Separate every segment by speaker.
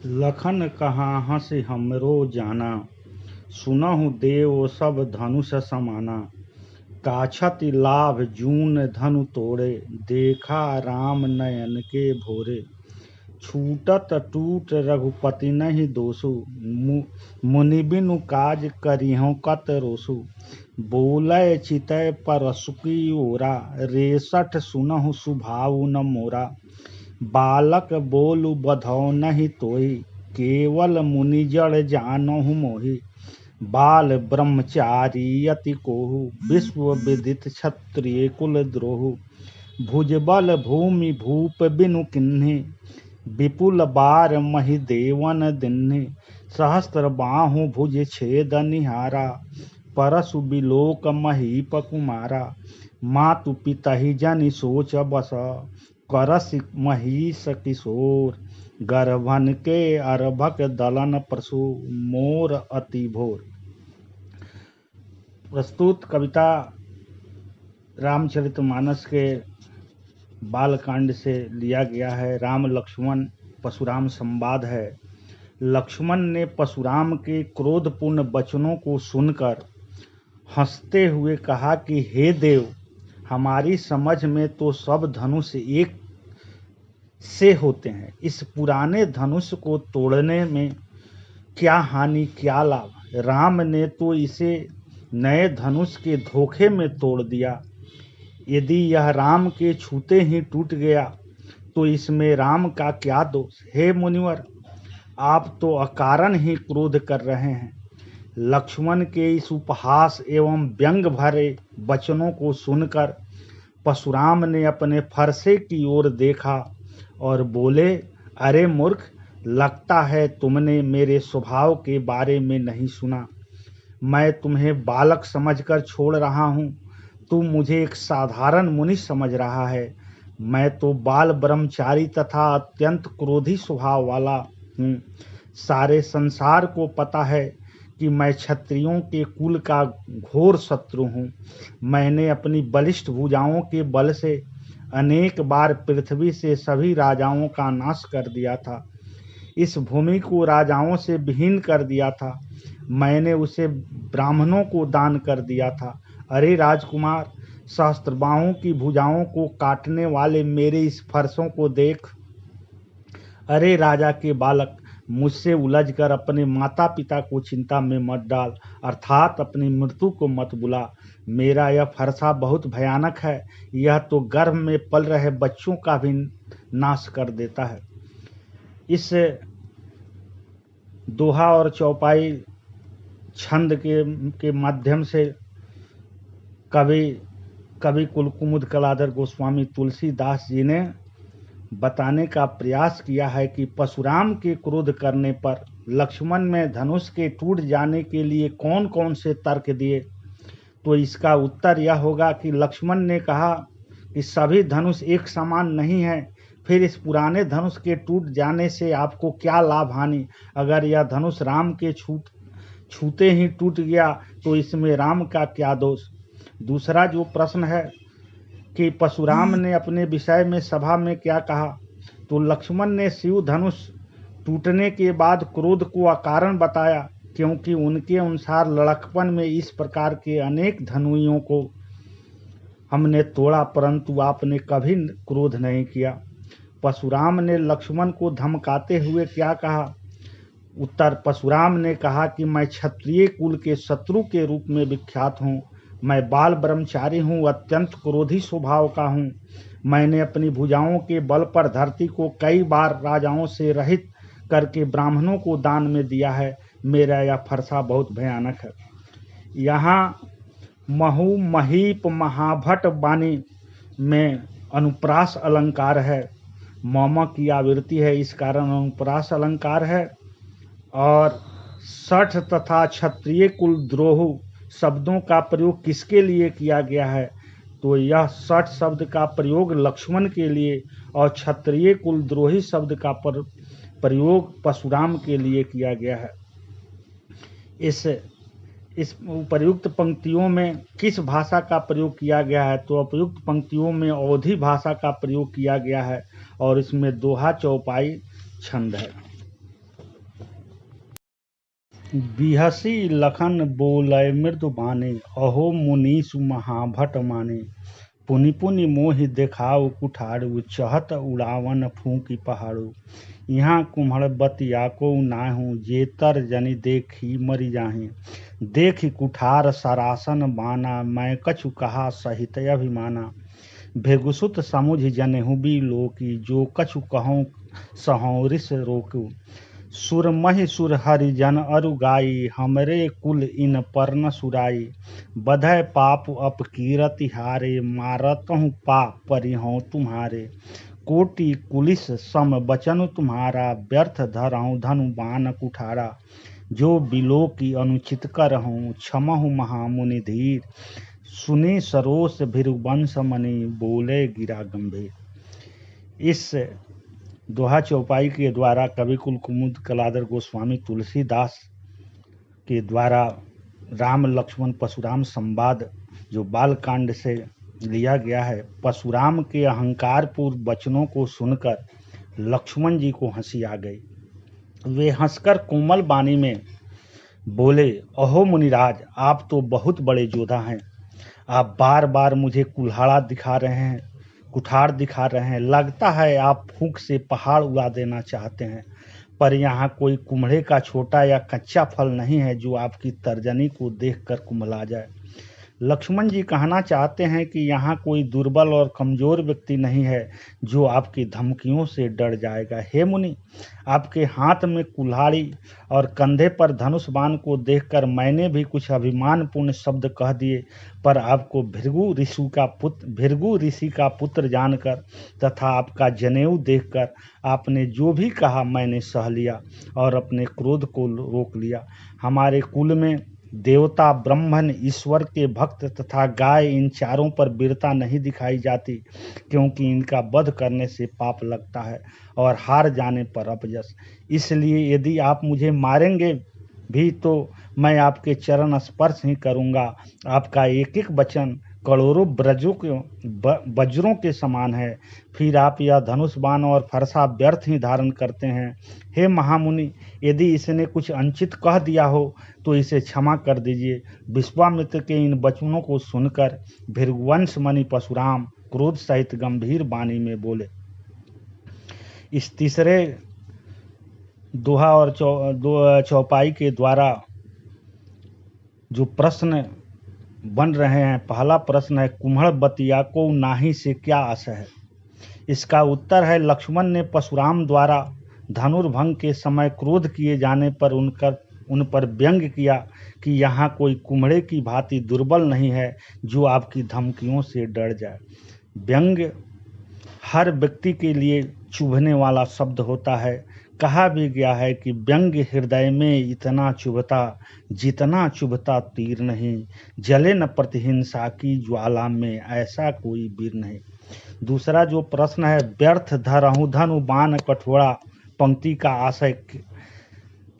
Speaker 1: लखन कहाँ हँसि हमरो जाना। सुनहु देव सब धनुष समाना। काछति लाभ जून धनु तोड़े। देखा राम नयन के भोरे। छूटत टूट रघुपति नहीं दोषु। मुनि बिनु काज करिहु कत रोसु। बोलै चितै परसुकी ओरा। रेसठ सुनहु सुभाउ न मोरा। बालक बोलु बधौ नहीं तोहि। केवल मुनि जड़ जानहु मोहि। बाल ब्रह्मचारी अति कोहु। विश्व विदित क्षत्रिय कुल द्रोहु। भुजबल भूमि भूप बिनु किन्हि। विपुल बार महि देवन दिन्हि। सहस्त्र बाहु भुज छेद निहारा। परसु बिलोक महीप कुमारा। मातु पितहि जनि सोच बस। करसि महिष किशोर। गर्भन के अर्भक दलन प्रसु। मोर अति भोर। प्रस्तुत कविता रामचरितमानस के बालकांड से लिया गया है। राम लक्ष्मण परशुराम संवाद है। लक्ष्मण ने परशुराम के क्रोधपूर्ण वचनों को सुनकर हंसते हुए कहा कि हे देव, हमारी समझ में तो सब धनुष एक से होते हैं। इस पुराने धनुष को तोड़ने में क्या हानि क्या लाभ। राम ने तो इसे नए धनुष के धोखे में तोड़ दिया। यदि यह राम के छूते ही टूट गया तो इसमें राम का क्या दोष। हे मुनिवर, आप तो अकारण ही क्रोध कर रहे हैं। लक्ष्मण के इस उपहास एवं व्यंग भरे वचनों को सुनकर परशुराम ने अपने फरसे की ओर देखा और बोले, अरे मूर्ख, लगता है तुमने मेरे स्वभाव के बारे में नहीं सुना। मैं तुम्हें बालक समझकर छोड़ रहा हूँ। तू मुझे एक साधारण मुनि समझ रहा है। मैं तो बाल ब्रह्मचारी तथा अत्यंत क्रोधी स्वभाव वाला हूँ। सारे संसार को पता है कि मैं क्षत्रियों के कुल का घोर शत्रु हूँ। मैंने अपनी बलिष्ठ भुजाओं के बल से अनेक बार पृथ्वी से सभी राजाओं का नाश कर दिया था। इस भूमि को राजाओं से विहीन कर दिया था। मैंने उसे ब्राह्मणों को दान कर दिया था। अरे राजकुमार, सहस्त्रबाहुओं की भुजाओं को काटने वाले मेरे इस फरसों को देख। अरे राजा के बालक, मुझसे उलझकर अपने माता पिता को चिंता में मत डाल, अर्थात अपनी मृत्यु को मत बुला। मेरा यह फरसा बहुत भयानक है। यह तो गर्भ में पल रहे बच्चों का भी नाश कर देता है। इस दोहा और चौपाई छंद के माध्यम से कवि कुलकुमुद कलाधर गोस्वामी तुलसीदास जी ने बताने का प्रयास किया है कि परशुराम के क्रोध करने पर लक्ष्मण में धनुष के टूट जाने के लिए कौन कौन से तर्क दिए। तो इसका उत्तर यह होगा कि लक्ष्मण ने कहा कि सभी धनुष एक समान नहीं है। फिर इस पुराने धनुष के टूट जाने से आपको क्या लाभ हानि। अगर यह धनुष राम के छूते ही टूट गया तो इसमें राम का क्या दोष। दूसरा जो प्रश्न है कि परशुराम ने अपने विषय में सभा में क्या कहा, तो लक्ष्मण ने शिव धनुष टूटने के बाद क्रोध को अकारण बताया, क्योंकि उनके अनुसार लड़कपन में इस प्रकार के अनेक धनुइयों को हमने तोड़ा, परंतु आपने कभी क्रोध नहीं किया। परशुराम ने लक्ष्मण को धमकाते हुए क्या कहा। उत्तर, परशुराम ने कहा कि मैं क्षत्रिय कुल के शत्रु के रूप में विख्यात हूँ। मैं बाल ब्रह्मचारी हूँ, अत्यंत क्रोधी स्वभाव का हूँ। मैंने अपनी भुजाओं के बल पर धरती को कई बार राजाओं से रहित करके ब्राह्मणों को दान में दिया है। मेरा यह फरसा बहुत भयानक है। यहाँ महु महीप महाभट बानी में अनुप्रास अलंकार है। मम की आवृत्ति है, इस कारण अनुप्रास अलंकार है। और सठ तथा क्षत्रिय कुल द्रोह शब्दों का प्रयोग किसके लिए किया गया है, तो यह सठ शब्द का प्रयोग लक्ष्मण के लिए और क्षत्रिय कुल द्रोही शब्द का प्रयोग परशुराम के लिए किया गया है। इस उपर्युक्त पंक्तियों में किस भाषा का प्रयोग किया गया है, तो उपयुक्त पंक्तियों में अवधी भाषा का प्रयोग किया गया है और इसमें दोहा चौपाई छंद है। बिहसी लखन बोलय मृदु बानी, अहो मुनीसु महाभट माने। पुनि पुनि मोहि देखाऊ कुठारू, चहत उड़ावन फूकी पहाड़ू। यहाँ कुम्हड़ बतिया को नाहू, जेतर जनि देखी मरि जाही। देखि कुठार सरासन बाना, मैं कछु कहा सहित अभिमाना। भेगुसुत समुझ जनेहु बिलोकी, जो कछु कहूँ सहौं रिस रोकू। सुर महि सुर हरिजन अरुगाई, हमरे कुल इन पर न सुराई। बधय पाप अपकीरति हारे, मारतहु पाप परिहों तुम्हारे। कोटि कुलिस सम बचन तुम्हारा, व्यर्थ धरहूँ धनु बान कुठारा। जो बिलो की अनुचित करहूँ, क्षमहु महामुनि धीर। सुने सरोस भृगुवंश मणि, बोले गिरा गंभीर। इस दोहा चौपाई के द्वारा कवि कुल कुमुद कलाधर गोस्वामी तुलसीदास के द्वारा राम लक्ष्मण परशुराम संवाद जो बालकांड से लिया गया है, परशुराम के अहंकारपूर्ण वचनों को सुनकर लक्ष्मण जी को हंसी आ गई। वे हंसकर कोमल वाणी में बोले, अहो मुनिराज, आप तो बहुत बड़े योद्धा हैं। आप बार बार मुझे कुल्हाड़ा दिखा रहे हैं, कुठार दिखा रहे हैं। लगता है आप फूंक से पहाड़ उड़ा देना चाहते हैं। पर यहाँ कोई कुम्हड़े का छोटा या कच्चा फल नहीं है जो आपकी तर्जनी को देखकर कुम्हला जाए। लक्ष्मण जी कहना चाहते हैं कि यहाँ कोई दुर्बल और कमजोर व्यक्ति नहीं है जो आपकी धमकियों से डर जाएगा। हे मुनि, आपके हाथ में कुल्हाड़ी और कंधे पर धनुष बाण को देखकर मैंने भी कुछ अभिमानपूर्ण शब्द कह दिए, पर आपको भृगु ऋषि का पुत्र जानकर तथा आपका जनेऊ देखकर आपने जो भी कहा मैंने सह लिया और अपने क्रोध को रोक लिया। हमारे कुल में देवता, ब्राह्मण, ईश्वर के भक्त तथा गाय, इन चारों पर वीरता नहीं दिखाई जाती, क्योंकि इनका वध करने से पाप लगता है और हार जाने पर अपयश। इसलिए यदि आप मुझे मारेंगे भी तो मैं आपके चरण स्पर्श ही करूंगा। आपका एक एक वचन करोड़ों वज्रों के समान है। फिर आप यह धनुष बाण और फरसा व्यर्थ ही धारण करते हैं। हे महामुनि, यदि इसने कुछ अनुचित कह दिया हो तो इसे क्षमा कर दीजिए। विश्वामित्र के इन वचनों को सुनकर भृगुवंश मणि परशुराम क्रोध सहित गंभीर वाणी में बोले। इस तीसरे दोहा और चौपाई के द्वारा जो प्रश्न बन रहे हैं, पहला प्रश्न है, कुम्हड़ बतिया को नाही से क्या आशय है? इसका उत्तर है, लक्ष्मण ने परशुराम द्वारा धनुर्भंग के समय क्रोध किए जाने पर उन पर व्यंग किया कि यहाँ कोई कुम्हड़े की भांति दुर्बल नहीं है जो आपकी धमकियों से डर जाए। व्यंग हर व्यक्ति के लिए चुभने वाला शब्द होता है। कहा भी गया है कि व्यंग हृदय में इतना चुभता जितना चुभता तीर नहीं, जले न प्रतिहिंसा की ज्वाला में ऐसा कोई वीर नहीं। दूसरा जो प्रश्न है, व्यर्थ धरहूं धनु बाण कठोरा, पंक्ति का आशय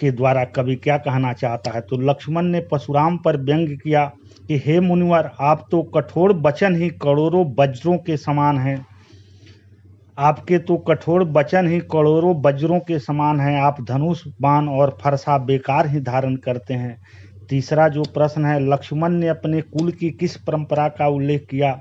Speaker 1: के द्वारा कवि क्या कहना चाहता है? तो लक्ष्मण ने परशुराम पर व्यंग किया कि हे मुनिवर, आप तो कठोर वचन ही करोड़ों वज्रों के समान हैं। आपके तो कठोर वचन ही करोड़ों वज्रों के समान हैं। आप धनुष बाण और फरसा बेकार ही धारण करते हैं। तीसरा जो प्रश्न है, लक्ष्मण ने अपने कुल की किस परंपरा का उल्लेख किया?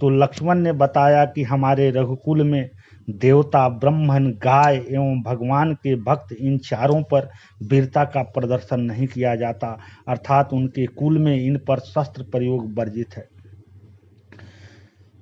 Speaker 1: तो लक्ष्मण ने बताया कि हमारे रघुकुल में देवता, ब्राह्मण, गाय एवं भगवान के भक्त, इन चारों पर वीरता का प्रदर्शन नहीं किया जाता, अर्थात उनके कुल में इन पर शस्त्र प्रयोग वर्जित है।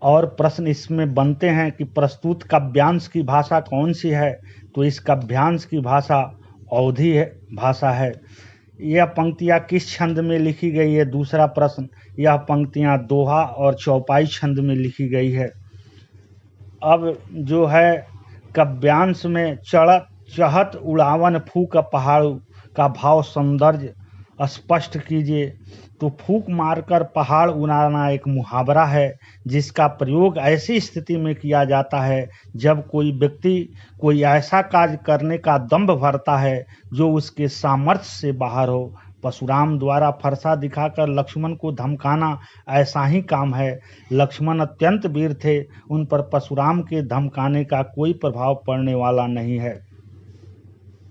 Speaker 1: और प्रश्न इसमें बनते हैं कि प्रस्तुत काव्यांश की भाषा कौन सी है? तो इस काव्यांश की भाषा अवधी भाषा है। यह पंक्तियाँ किस छंद में लिखी गई है? दूसरा प्रश्न, यह पंक्तियाँ दोहा और चौपाई छंद में लिखी गई है। अब जो है काव्यांश में चहत उड़ावन फूक पहाड़ का भाव सौंदर्य स्पष्ट कीजिए। तो फूंक मारकर पहाड़ उड़ाना एक मुहावरा है जिसका प्रयोग ऐसी स्थिति में किया जाता है जब कोई व्यक्ति कोई ऐसा कार्य करने का दंभ भरता है जो उसके सामर्थ्य से बाहर हो। परशुराम द्वारा फरसा दिखाकर लक्ष्मण को धमकाना ऐसा ही काम है। लक्ष्मण अत्यंत वीर थे, उन पर परशुराम के धमकाने का कोई प्रभाव पड़ने वाला नहीं है।